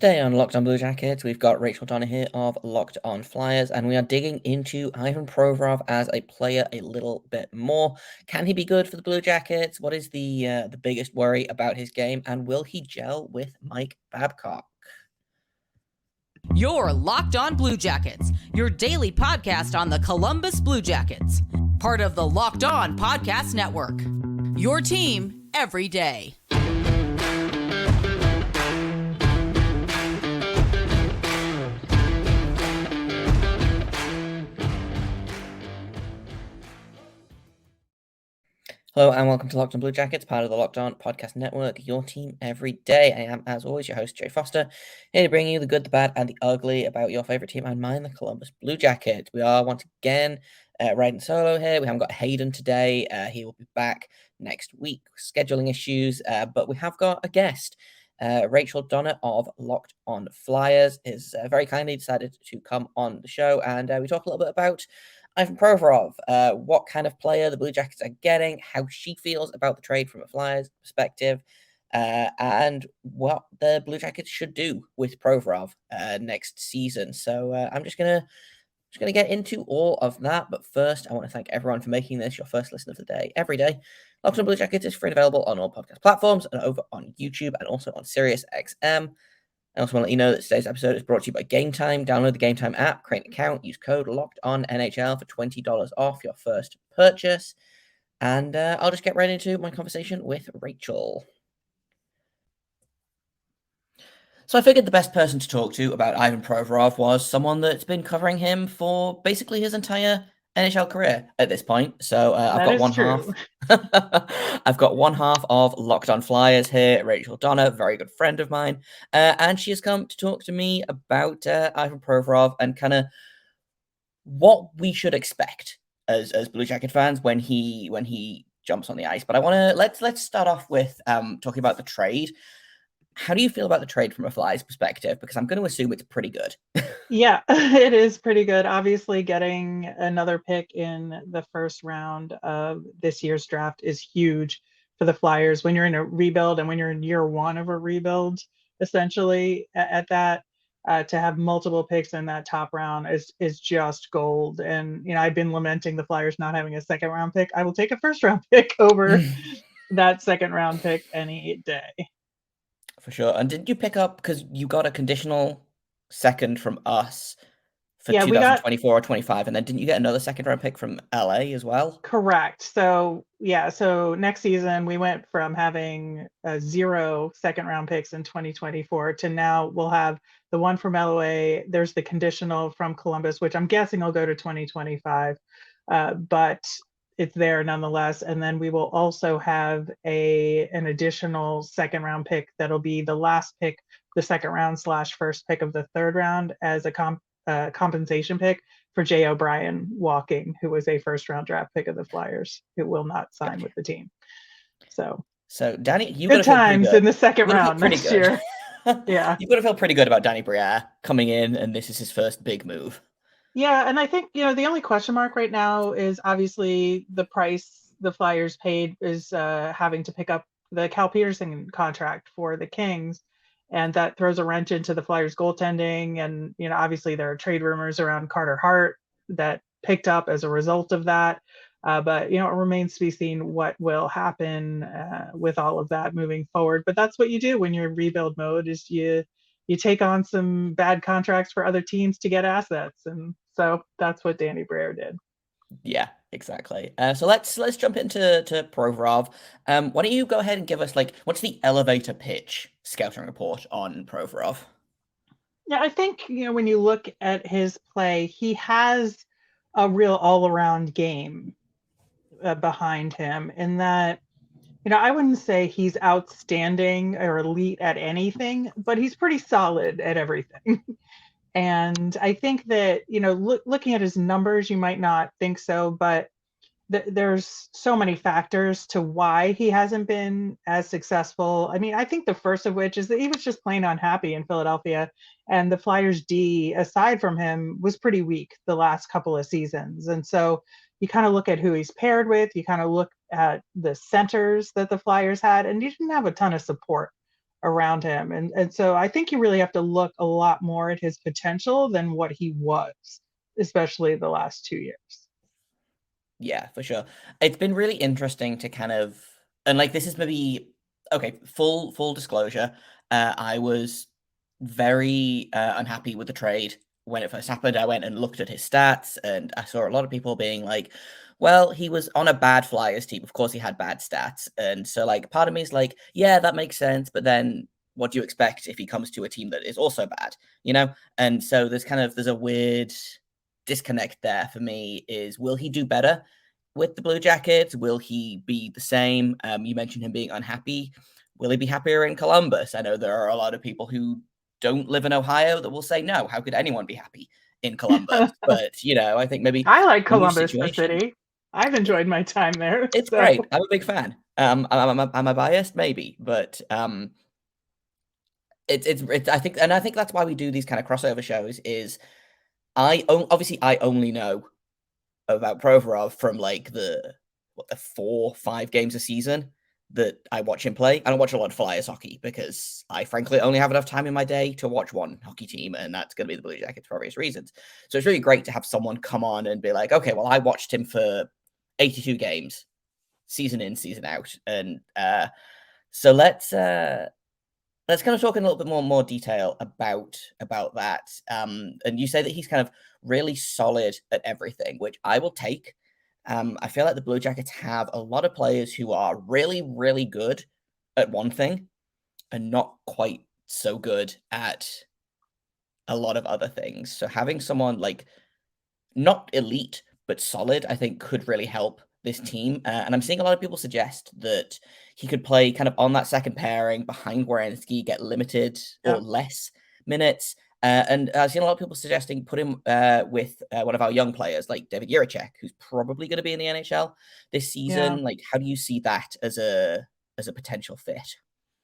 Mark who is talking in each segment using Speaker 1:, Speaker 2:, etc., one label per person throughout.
Speaker 1: Today on Locked On Blue Jackets, we've got Rachel Donner here of Locked On Flyers, and we are digging into Ivan Provorov as a player a little bit more. Can he be good for the Blue Jackets? What is the biggest worry about his game, and will he gel with Mike Babcock?
Speaker 2: You're Locked On Blue Jackets, your daily podcast on the Columbus Blue Jackets, part of the Locked On Podcast Network. Your team every day.
Speaker 1: Hello and welcome to Locked On Blue Jackets, part of the Locked On Podcast Network, your team every day. I am, as always, your host, Jay Foster, here to bring you the good, the bad, and the ugly about your favorite team and mine, the Columbus Blue Jackets. We are once again riding solo here. We haven't got Hayden today. He will be back next week. Scheduling issues, but we have got a guest. Rachel Donner of Locked On Flyers is very kindly decided to come on the show, and we talk a little bit about Ivan Provorov, what kind of player the Blue Jackets are getting, how she feels about the trade from a Flyers perspective, and what the Blue Jackets should do with Provorov next season. So I'm just gonna get into all of that. But first, I want to thank everyone for making this your first listen of the day every day. Locked On Blue Jackets is free and available on all podcast platforms and over on YouTube and also on Sirius XM. I also want to let you know that today's episode is brought to you by Gametime. Download the Gametime app, create an account, use code LOCKEDONNHL for $20 off your first purchase. And I'll just get right into my conversation with Rachel. So I figured the best person to talk to about Ivan Provorov was someone that's been covering him for basically his entire NHL career at this point. So I've got one half. I've got one half of Locked On Flyers here, Rachel Donner, very good friend of mine, and she has come to talk to me about Ivan Provorov and kind of what we should expect as Blue Jacket fans when he jumps on the ice. But I want to let's start off with talking about the trade. How do you feel about the trade from a Flyers perspective? Because I'm going to assume it's pretty good.
Speaker 3: Yeah, it is pretty good. Obviously, getting another pick in the first round of this year's draft is huge for the Flyers. When you're in a rebuild and when you're in year one of a rebuild, essentially at that, to have multiple picks in that top round is just gold. And I've been lamenting the Flyers not having a second round pick. I will take a first round pick over that second round pick any day.
Speaker 1: For sure. And did you pick up, because you got a conditional second from us for 2024 or 25, and then didn't you get another second round pick from LA as well?
Speaker 3: Correct. So next season we went from having 0 second round picks in 2024 to now we'll have the one from LA. There's the conditional from Columbus, which I'm guessing will go to 2025, but it's there nonetheless. And then we will also have an additional second round pick that'll be the last pick, the second round / first pick of the third round as a compensation pick for Jay O'Brien walking, who was a first round draft pick of the Flyers, who will not sign with the team. So
Speaker 1: Danny, you
Speaker 3: good times in the second round next year. Yeah,
Speaker 1: you've got to feel pretty good about Danny Briere coming in, and this is his first big move.
Speaker 3: Yeah, and I think the only question mark right now is obviously the price the Flyers paid is having to pick up the Cal Peterson contract for the Kings, and that throws a wrench into the Flyers goaltending. And obviously there are trade rumors around Carter Hart that picked up as a result of that. But it remains to be seen what will happen with all of that moving forward. But that's what you do when you're in rebuild mode, is you take on some bad contracts for other teams to get assets. And so that's what Danny Briere did.
Speaker 1: Yeah, exactly. So let's jump into Provorov. Why don't you go ahead and give us what's the elevator pitch scouting report on Provorov?
Speaker 3: Yeah, I think when you look at his play, he has a real all-around game behind him, in that I wouldn't say he's outstanding or elite at anything, but he's pretty solid at everything. And I think that looking at his numbers, you might not think so, but there's so many factors to why he hasn't been as successful. I mean, I think the first of which is that he was just plain unhappy in Philadelphia, and the Flyers D, aside from him, was pretty weak the last couple of seasons. And so you kind of look at who he's paired with, you kind of look at the centers that the Flyers had, and you didn't have a ton of support around him. And so I think you really have to look a lot more at his potential than what he was, especially the last 2 years.
Speaker 1: Yeah, for sure. It's been really interesting to kind of, and like this is maybe okay, full disclosure. I was very unhappy with the trade when it first happened. I went and looked at his stats, and I saw a lot of people being like, well, he was on a bad Flyers team. Of course, he had bad stats. And so, like, part of me is like, yeah, that makes sense. But then what do you expect if he comes to a team that is also bad, you know? And so there's a weird disconnect there for me is, will he do better with the Blue Jackets? Will he be the same? You mentioned him being unhappy. Will he be happier in Columbus? I know there are a lot of people who don't live in Ohio that will say, no, how could anyone be happy in Columbus? But, I think maybe
Speaker 3: I like
Speaker 1: a new
Speaker 3: Columbus, the
Speaker 1: situation.
Speaker 3: city. I've enjoyed my time there.
Speaker 1: It's
Speaker 3: So
Speaker 1: great. I'm a big fan. Am I biased? Maybe, but it's I think that's why we do these kind of crossover shows. Is obviously I only know about Provorov from like the 4-5 games a season that I watch him play. I don't watch a lot of Flyers hockey because I frankly only have enough time in my day to watch one hockey team, and that's going to be the Blue Jackets for obvious reasons. So it's really great to have someone come on and be like, okay, well, I watched him for 82 games, season in, season out, and so let's kind of talk in a little bit more detail about that. And you say that he's kind of really solid at everything, which I will take. I feel like the Blue Jackets have a lot of players who are really, really good at one thing and not quite so good at a lot of other things. So having someone like not elite, but solid, I think could really help this team. And I'm seeing a lot of people suggest that he could play kind of on that second pairing behind Werenski, get limited or
Speaker 3: yeah,
Speaker 1: less minutes. And I've seen a lot of people suggesting put him with one of our young players like David Jiricek, who's probably going to be in the NHL this
Speaker 3: yeah.
Speaker 1: season. Like, how do you see that as a potential fit?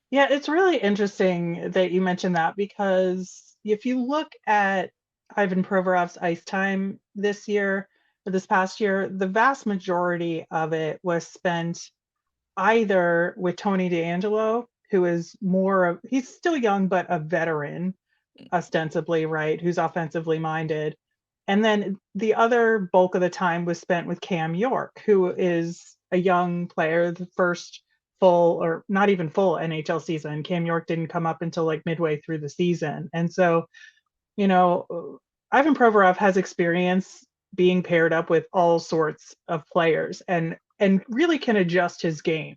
Speaker 3: Yeah, it's really interesting that you mentioned that because if you look at Ivan Provorov's ice time this year, or this past year, the vast majority of it was spent either with Tony DeAngelo, who is more of, he's still young, but a veteran, ostensibly, right, who's offensively minded. And then the other bulk of the time was spent with Cam York, who is a young player, the first full or not even full NHL season. Cam York didn't come up until like midway through the season. And so, you know, Ivan Provorov has experience being paired up with all sorts of players and really can adjust his game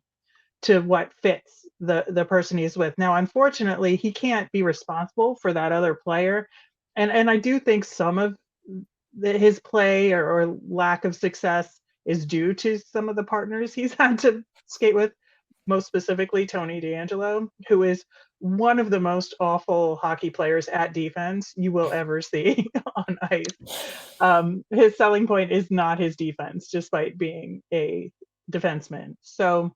Speaker 3: to what fits the person he's with. Now, unfortunately, he can't be responsible for that other player, and I do think some of his play or lack of success is due to some of the partners he's had to skate with, most specifically Tony DeAngelo, who is one of the most awful hockey players at defense you will ever see on ice. His selling point is not his defense, despite being a defenseman. So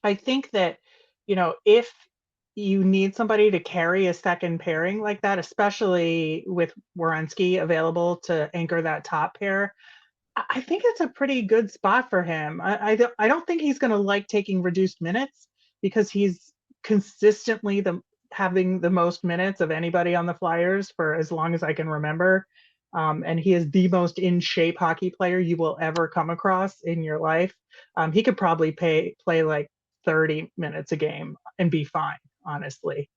Speaker 3: I think that, if you need somebody to carry a second pairing like that, especially with Werenski available to anchor that top pair, I think it's a pretty good spot for him. I don't think he's going to like taking reduced minutes because he's consistently having the most minutes of anybody on the Flyers for as long as I can remember. And he is the most in shape hockey player you will ever come across in your life. He could probably play like 30 minutes a game and be fine, honestly.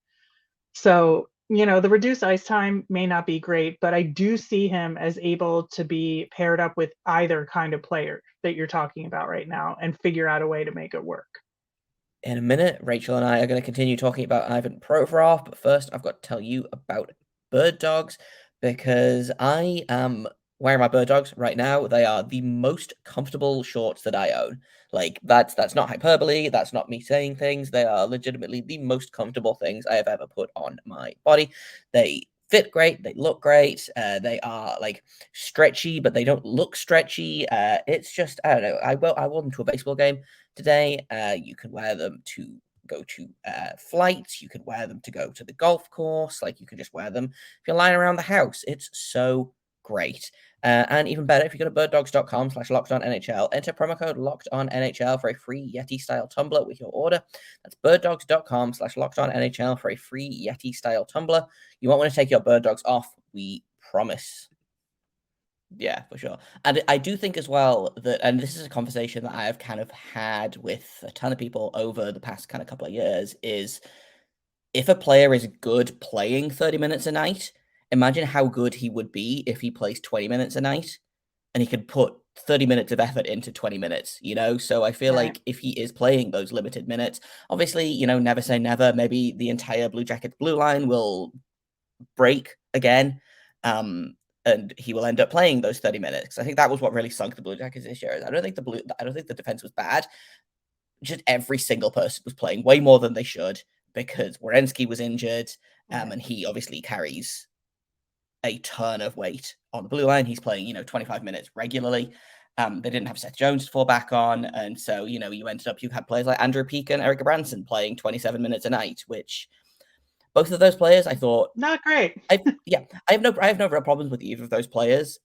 Speaker 3: So, the reduced ice time may not be great, but I do see him as able to be paired up with either kind of player that you're talking about right now and figure out a way to make it work.
Speaker 1: In a minute, Rachel and I are going to continue talking about Ivan Provorov, but first I've got to tell you about Birddogs because I am wearing my Birddogs right now. They are the most comfortable shorts that I own. Like that's not hyperbole, that's not me saying things. They are legitimately the most comfortable things I have ever put on my body. They fit great, they look great. They are like stretchy, but they don't look stretchy. It's just I don't know. I wore them to a baseball game today. You can wear them to go to flights. You can wear them to go to the golf course. Like you can just wear them if you're lying around the house. It's so great. And even better, if you go to birddogs.com/lockedonnhl, enter promo code LockedOnNHL for a free Yeti-style tumbler with your order. That's birddogs.com/lockedonnhl for a free Yeti-style tumbler. You won't want to take your bird dogs off, we promise. Yeah, for sure. And I do think as well that, and this is a conversation that I have kind of had with a ton of people over the past kind of couple of years, is if a player is good playing 30 minutes a night, imagine how good he would be if he plays 20 minutes a night and he could put 30 minutes of effort into 20 minutes, you know? So I feel
Speaker 3: Right.
Speaker 1: like if he is playing those limited minutes, obviously, you know, never say never. Maybe the entire Blue Jackets blue line will break again. And he will end up playing those 30 minutes. I think that was what really sunk the Blue Jackets this year. I don't think the defense was bad. Just every single person was playing way more than they should because Werenski was injured, and he obviously carries a ton of weight on the blue line. He's playing, 25 minutes regularly. They didn't have Seth Jones to fall back on, and so you had players like Andrew Peak and Eric Branson playing 27 minutes a night, which both of those players I thought
Speaker 3: Not great.
Speaker 1: I have no real problems with either of those players,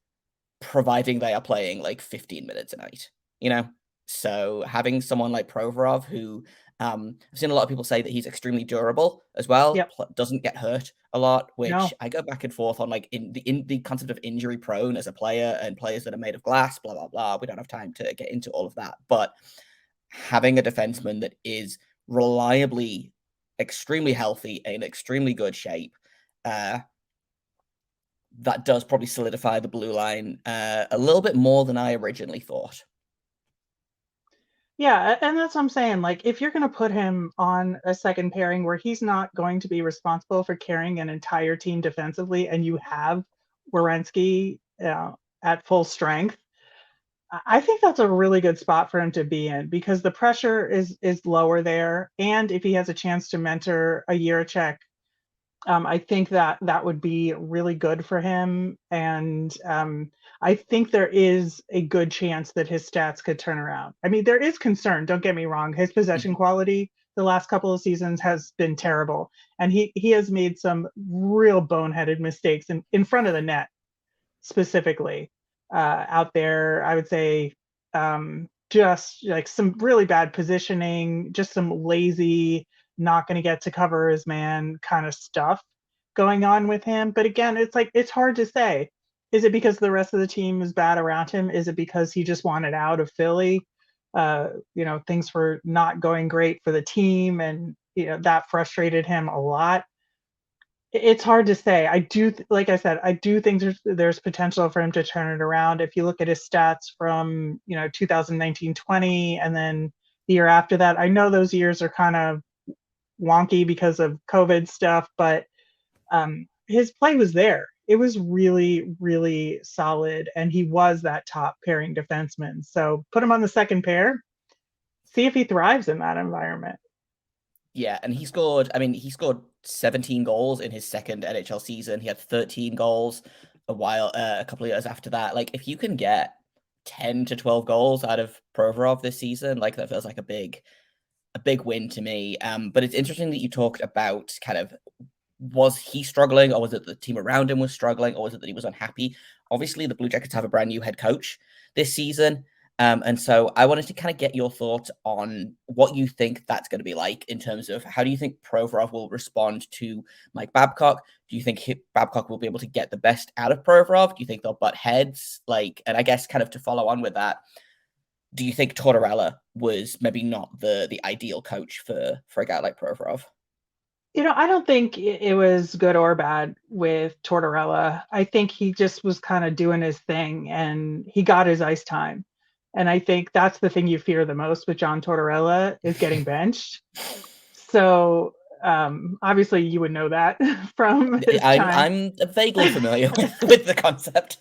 Speaker 1: providing they are playing like 15 minutes a night, you know? So having someone like Provorov, who I've seen a lot of people say that he's extremely durable as well,
Speaker 3: Yep.
Speaker 1: doesn't get hurt a lot, which
Speaker 3: No.
Speaker 1: I go back and forth on, like in the concept of injury prone as a player and players that are made of glass, blah, blah, blah. We don't have time to get into all of that. But having a defenseman that is reliably extremely healthy, in extremely good shape, that does probably solidify the blue line a little bit more than I originally thought.
Speaker 3: Yeah, and that's what I'm saying. Like, if you're going to put him on a second pairing where he's not going to be responsible for carrying an entire team defensively, and you have Werenski at full strength, I think that's a really good spot for him to be in because the pressure is lower there, and if he has a chance to mentor a Jiricek, I think that would be really good for him, and I think there is a good chance that his stats could turn around. I mean, there is concern. Don't get me wrong. His possession quality the last couple of seasons has been terrible, and he has made some real boneheaded mistakes in front of the net, specifically out there. I would say just like some really bad positioning, just some lazy, not going to get to cover his man kind of stuff going on with him. But again, it's like it's hard to say. Is it because the rest of the team is bad around him? Is it because he just wanted out of Philly? Things were not going great for the team, and that frustrated him a lot. It's hard to say. I do, like I said, I do think there's potential for him to turn it around. If you look at his stats from 2019-20, and then the year after that, I know those years are kind of wonky because of COVID stuff, but his play was there. It was really, really solid, and he was that top pairing defenseman. So put him on the second pair, see if he thrives in that environment.
Speaker 1: Yeah, and he scored 17 goals in his second NHL season. He had 13 goals a couple of years after that. Like, if you can get 10 to 12 goals out of Provorov this season, like that feels like a big win to me. But it's interesting that you talked about kind of, was he struggling, or was it the team around him was struggling, or was it that he was unhappy? Obviously, the Blue Jackets have a brand new head coach this season. And so I wanted to kind of get your thoughts on what you think that's going to be like in terms of how do you think Provorov will respond to Mike Babcock? Do you think Babcock will be able to get the best out of Provorov? Do you think they'll butt heads? And I guess kind of to follow on with that, do you think Tortorella was maybe not the ideal coach for a guy like Provorov?
Speaker 3: I don't think it was good or bad with Tortorella. I think he just was kind of doing his thing and he got his ice time. And I think that's the thing you fear the most with John Tortorella is getting benched. So obviously you would know that from his time.
Speaker 1: I'm vaguely familiar with the concept.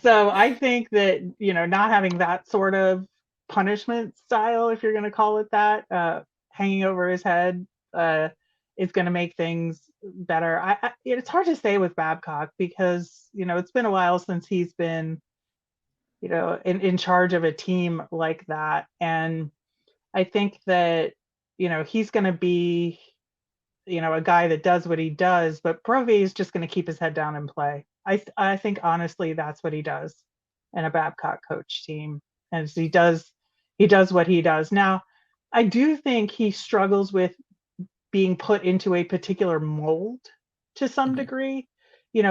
Speaker 3: So I think that, not having that sort of punishment style, if you're going to call it that, hanging over his head, is going to make things better. It's hard to say with Babcock because, it's been a while since he's been, in charge of a team like that. And I think that, he's going to be, a guy that does what he does, but Provy is just going to keep his head down and play. I think honestly that's what he does in a Babcock coach team, and he does what he does. Now, I do think he struggles with being put into a particular mold to some
Speaker 1: Mhm.
Speaker 3: degree.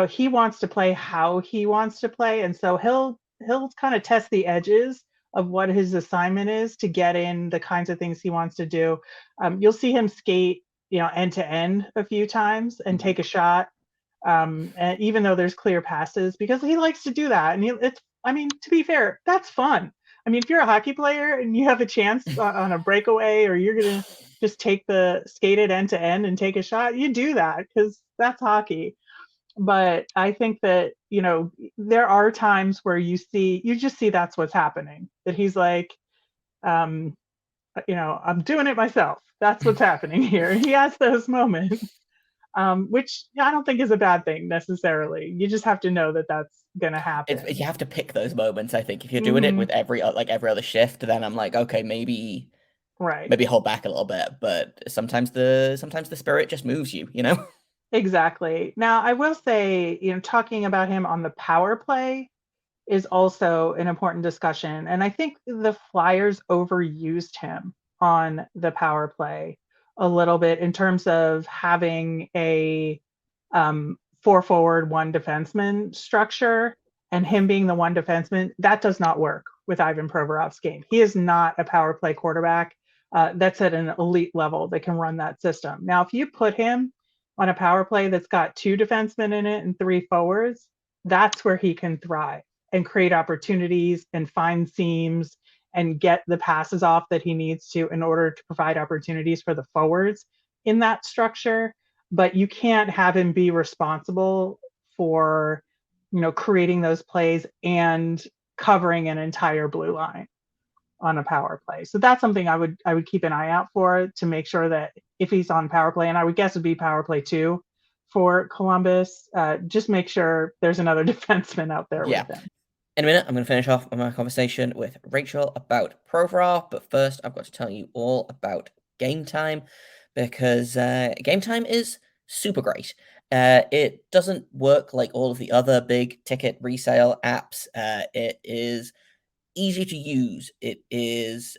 Speaker 3: He wants to play how he wants to play, and so he'll kind of test the edges of what his assignment is to get in the kinds of things he wants to do. You'll see him skate, end to end a few times and
Speaker 1: Mhm.
Speaker 3: take a shot, and even though there's clear passes, because he likes to do that. And I mean, to be fair, that's fun. I mean, if you're a hockey player and you have a chance on a breakaway, or you're gonna just take the skated end to end and take a shot, you do that because that's hockey. But I think that, there are times where you just see that's what's happening. That he's like, um, I'm doing it myself. That's what's happening here. And he has those moments, which I don't think is a bad thing necessarily. You just have to know that that's going to happen.
Speaker 1: You have to pick those moments. I think if you're doing it
Speaker 3: Hmm.
Speaker 1: with every other shift, then I'm like, okay,
Speaker 3: Right.
Speaker 1: maybe hold back a little bit. But sometimes the spirit just moves you, you know.
Speaker 3: Exactly. Now, I will say, talking about him on the power play is also an important discussion. And I think the Flyers overused him on the power play a little bit in terms of having a four forward, one defenseman structure, and him being the one defenseman. That does not work with Ivan Provorov's game. He is not a power play quarterback that's at an elite level that can run that system. Now, if you put him on a power play that's got two defensemen in it and three forwards, that's where he can thrive and create opportunities and find seams and get the passes off that he needs to in order to provide opportunities for the forwards in that structure. But you can't have him be responsible for, creating those plays and covering an entire blue line on a power play. So that's something I would keep an eye out for to make sure that if he's on power play, and I would guess it'd be power play two for Columbus, just make sure there's another defenseman out there
Speaker 1: Yeah.
Speaker 3: with him.
Speaker 1: In a minute, I'm going to finish off my conversation with Rachel about Provorov, but first, I've got to tell you all about Gametime because Gametime is super great. It doesn't work like all of the other big ticket resale apps. It is easy to use. It is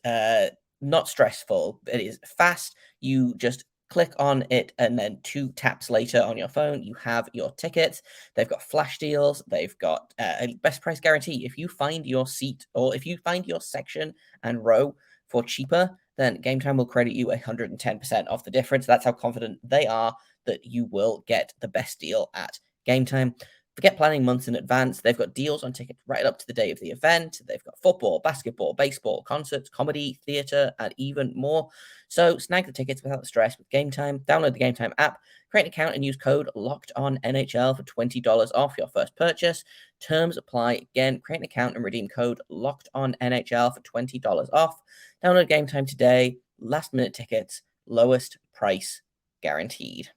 Speaker 1: not stressful. It is fast. You just click on it, and then 2 taps later on your phone, you have your tickets. They've got flash deals. They've got a best price guarantee. If you find your seat or if you find your section and row for cheaper, then Gametime will credit you 110% off the difference. That's how confident they are that you will get the best deal at Gametime. Forget planning months in advance. They've got deals on tickets right up to the day of the event. They've got football, basketball, baseball, concerts, comedy, theatre, and even more. So snag the tickets without the stress with Gametime. Download the Gametime app, create an account, and use code LOCKEDONNHL for $20 off your first purchase. Terms apply. Again, create an account and redeem code LOCKEDONNHL for $20 off. Download Gametime today. Last minute tickets, lowest price guaranteed.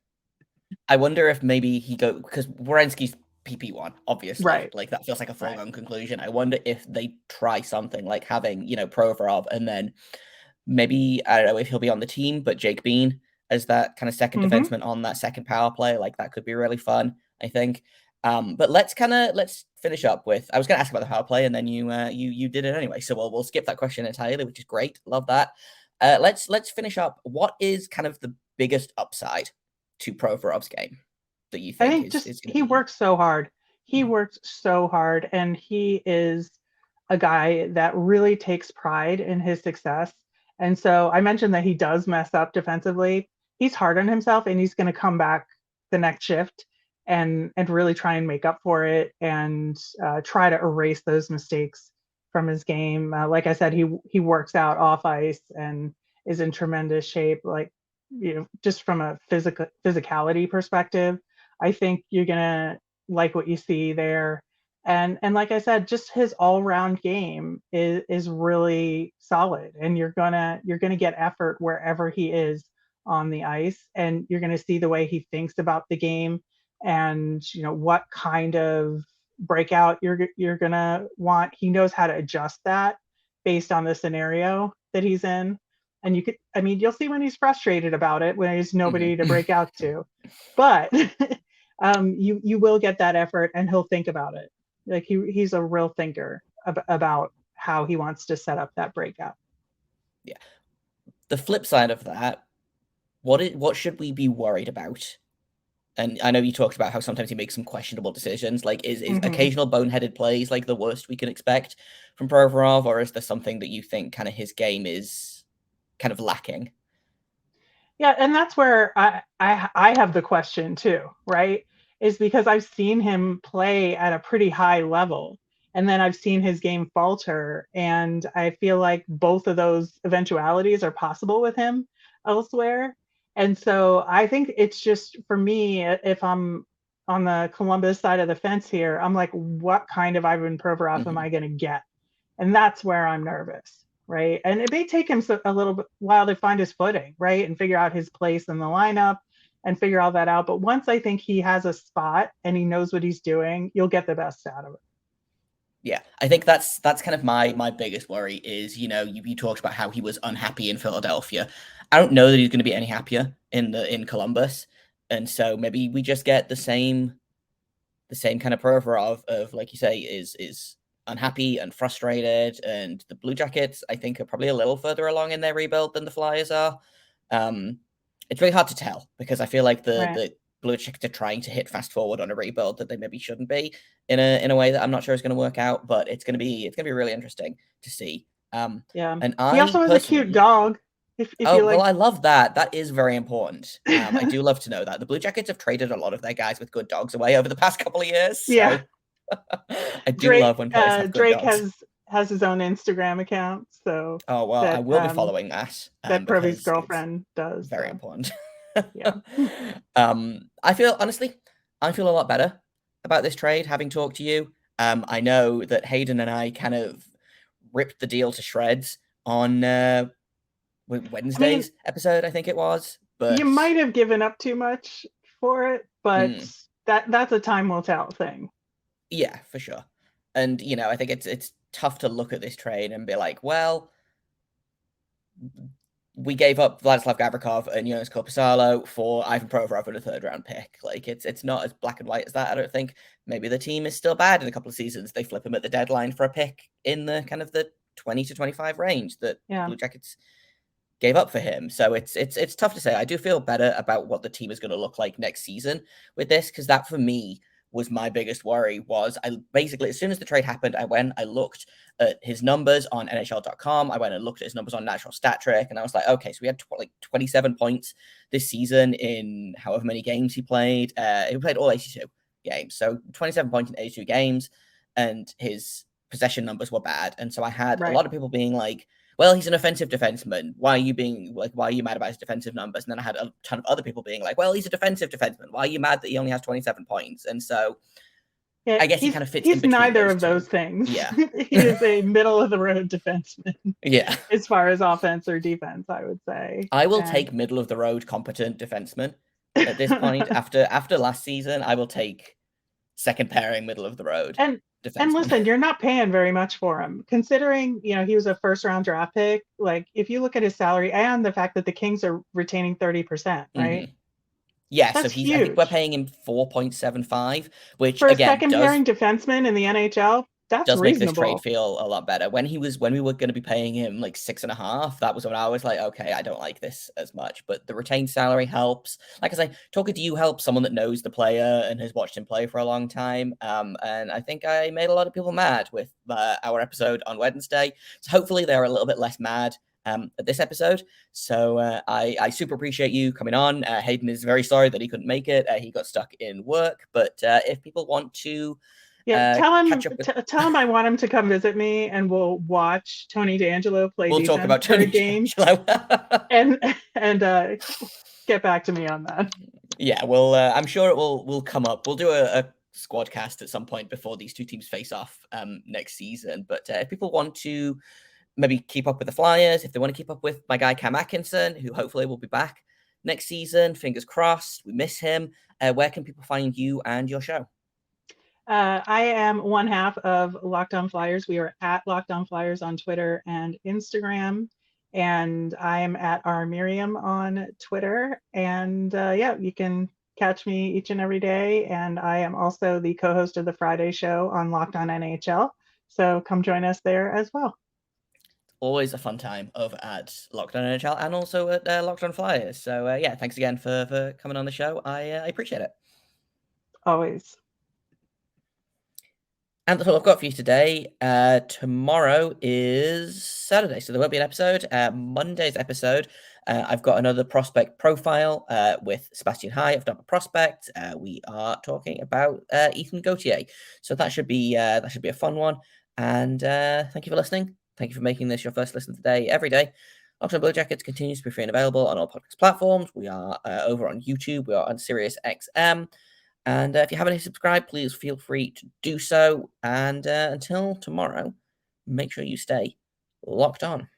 Speaker 1: I wonder if maybe he because Werenski's PP1, obviously.
Speaker 3: Right.
Speaker 1: Like that feels like a
Speaker 3: Right.
Speaker 1: foregone conclusion. I wonder if they try something like having, Provorov and then maybe I don't know if he'll be on the team, but Jake Bean as that kind of second
Speaker 3: Mm-hmm.
Speaker 1: defenseman on that second power play. Like that could be really fun, I think. But let's finish up with I was gonna ask about the power play and then you did it anyway. So we'll skip that question entirely, which is great. Love that. Let's finish up. What is kind of the biggest upside to Provorov's game that you
Speaker 3: I
Speaker 1: think
Speaker 3: think
Speaker 1: is
Speaker 3: just
Speaker 1: is going to
Speaker 3: he
Speaker 1: be?
Speaker 3: works so hard. He
Speaker 1: Mhm.
Speaker 3: works so hard, and he is a guy that really takes pride in his success. And so I mentioned that he does mess up defensively. He's hard on himself, and he's going to come back the next shift and really try and make up for it and try to erase those mistakes from his game. Like I said, he works out off ice and is in tremendous shape. Like, just from a physicality perspective, I think you're gonna like what you see there. And like I said, just his all round game is really solid, and you're gonna get effort wherever he is on the ice, and you're gonna see the way he thinks about the game, and what kind of breakout you're gonna want. He knows how to adjust that based on the scenario that he's in. And you'll see when he's frustrated about it, when there's nobody to
Speaker 1: Mhm.
Speaker 3: break out to. But you will get that effort, and he'll think about it. Like he's a real thinker about how he wants to set up that breakout.
Speaker 1: Yeah. The flip side of that, what should we be worried about? And I know you talked about how sometimes he makes some questionable decisions. Like, is occasional boneheaded plays like the worst we can expect from Provorov, or is there something that you think kind of his game is kind of lacking?
Speaker 3: Yeah, and that's where I have the question too, right? Is because I've seen him play at a pretty high level, and then I've seen his game falter, and I feel like both of those eventualities are possible with him elsewhere. And so I think it's just for me, if I'm on the Columbus side of the fence here, I'm like, what kind of Ivan Provorov am I going to get? And that's where I'm nervous, right? And it may take him a little bit while to find his footing, right, and figure out his place in the lineup and figure all that out. But once I think he has a spot and he knows what he's doing, you'll get the best out of it.
Speaker 1: Yeah, I think that's kind of my biggest worry is, you talked about how he was unhappy in Philadelphia. I don't know that he's going to be any happier in Columbus, and so maybe we just get the same kind of Provorov of, like you say, is unhappy and frustrated. And the Blue Jackets, I think, are probably a little further along in their rebuild than the Flyers are. It's really hard to tell because I feel like the Blue Jackets are trying to hit fast forward on a rebuild that they maybe shouldn't be in a way that I'm not sure is going to work out. But it's going to be really interesting to see.
Speaker 3: Yeah,
Speaker 1: and
Speaker 3: he also has a cute dog. If
Speaker 1: oh,
Speaker 3: you like...
Speaker 1: well, I love that. That is very important. I do love to know that. The Blue Jackets have traded a lot of their guys with good dogs away over the past couple of years. So
Speaker 3: yeah.
Speaker 1: I do love when players have good
Speaker 3: Drake
Speaker 1: dogs.
Speaker 3: has his own Instagram account. So
Speaker 1: oh, well, I will be following that.
Speaker 3: That Provy's girlfriend does.
Speaker 1: Very important.
Speaker 3: Yeah.
Speaker 1: I feel a lot better about this trade, having talked to you. I know that Hayden and I kind of ripped the deal to shreds on Wednesday's episode, I think it was. But
Speaker 3: you might have given up too much for it, but that's a time will tell thing.
Speaker 1: Yeah, for sure. And I think it's tough to look at this trade and be like, well, we gave up Vladislav Gavrikov and Jonas Korpisalo for Ivan Provorov and a third-round pick. Like, it's not as black and white as that, I don't think. Maybe the team is still bad in a couple of seasons. They flip him at the deadline for a pick in the kind of the 20 to 25 range that Blue Jackets gave up for him. So it's tough to say. I do feel better about what the team is going to look like next season with this, because that for me was my biggest worry. Was I basically, as soon as the trade happened, I looked at his numbers on NHL.com. I went and looked at his numbers on Natural Stat Trick, and I was like, okay, so we had 27 points this season in however many games he played. He played all 82 games, so 27 points in 82 games, and his possession numbers were bad. And so I had a lot of people being like, well, he's an offensive defenseman. Why are you mad about his defensive numbers? And then I had a ton of other people being like, well, he's a defensive defenseman. Why are you mad that he only has 27 points? And so I guess he kind of fits in between.
Speaker 3: He's neither of those things.
Speaker 1: Yeah.
Speaker 3: He is a middle of the road defenseman.
Speaker 1: Yeah.
Speaker 3: As far as offense or defense, I would say.
Speaker 1: I will take middle of the road competent defenseman at this point. After last season, I will take second pairing middle of the road.
Speaker 3: And listen, you're not paying very much for him, considering, he was a first-round draft pick. Like, if you look at his salary and the fact that the Kings are retaining 30%, right?
Speaker 1: Yeah,
Speaker 3: that's
Speaker 1: so
Speaker 3: huge.
Speaker 1: I think we're paying him 4.75, which
Speaker 3: for
Speaker 1: again
Speaker 3: a second-pairing defenseman in the NHL, that's
Speaker 1: does
Speaker 3: reasonable.
Speaker 1: Make this trade feel a lot better. When we were going to be paying him like 6.5, that was when I was like, okay, I don't like this as much. But the retained salary helps. Like I say, talking to you helps, someone that knows the player and has watched him play for a long time. And I think I made a lot of people mad with our episode on Wednesday. So hopefully they're a little bit less mad at this episode. So I super appreciate you coming on. Hayden is very sorry that he couldn't make it. He got stuck in work. But if people want to
Speaker 3: tell him I want him to come visit me, and we'll watch Tony D'Angelo play. We'll talk about Tony D'Angelo and get back to me on that.
Speaker 1: Yeah, well, I'm sure it will come up. We'll do a squad cast at some point before these two teams face off next season. But if people want to maybe keep up with the Flyers, if they want to keep up with my guy Cam Atkinson, who hopefully will be back next season, fingers crossed, we miss him. Where can people find you and your show?
Speaker 3: I am one half of Locked On Flyers. We are at Locked On Flyers on Twitter and Instagram. And I am at R Miriam on Twitter. And you can catch me each and every day. And I am also the co-host of the Friday show on Locked On NHL. So come join us there as well.
Speaker 1: Always a fun time over at Locked On NHL and also at Locked On Flyers. So yeah, thanks again for coming on the show. I appreciate it.
Speaker 3: Always.
Speaker 1: And that's all I've got for you today. Tomorrow is Saturday, so there won't be an episode. Monday's episode, I've got another prospect profile with Sebastian High of Double Prospect. We are talking about Ethan Gauthier, so that should be a fun one. And thank you for listening. Thank you for making this your first listen today, every day. Locked On Blue Jackets continues to be free and available on all podcast platforms. We are over on YouTube. We are on Sirius XM. And if you haven't subscribed, please feel free to do so. And until tomorrow, make sure you stay locked on.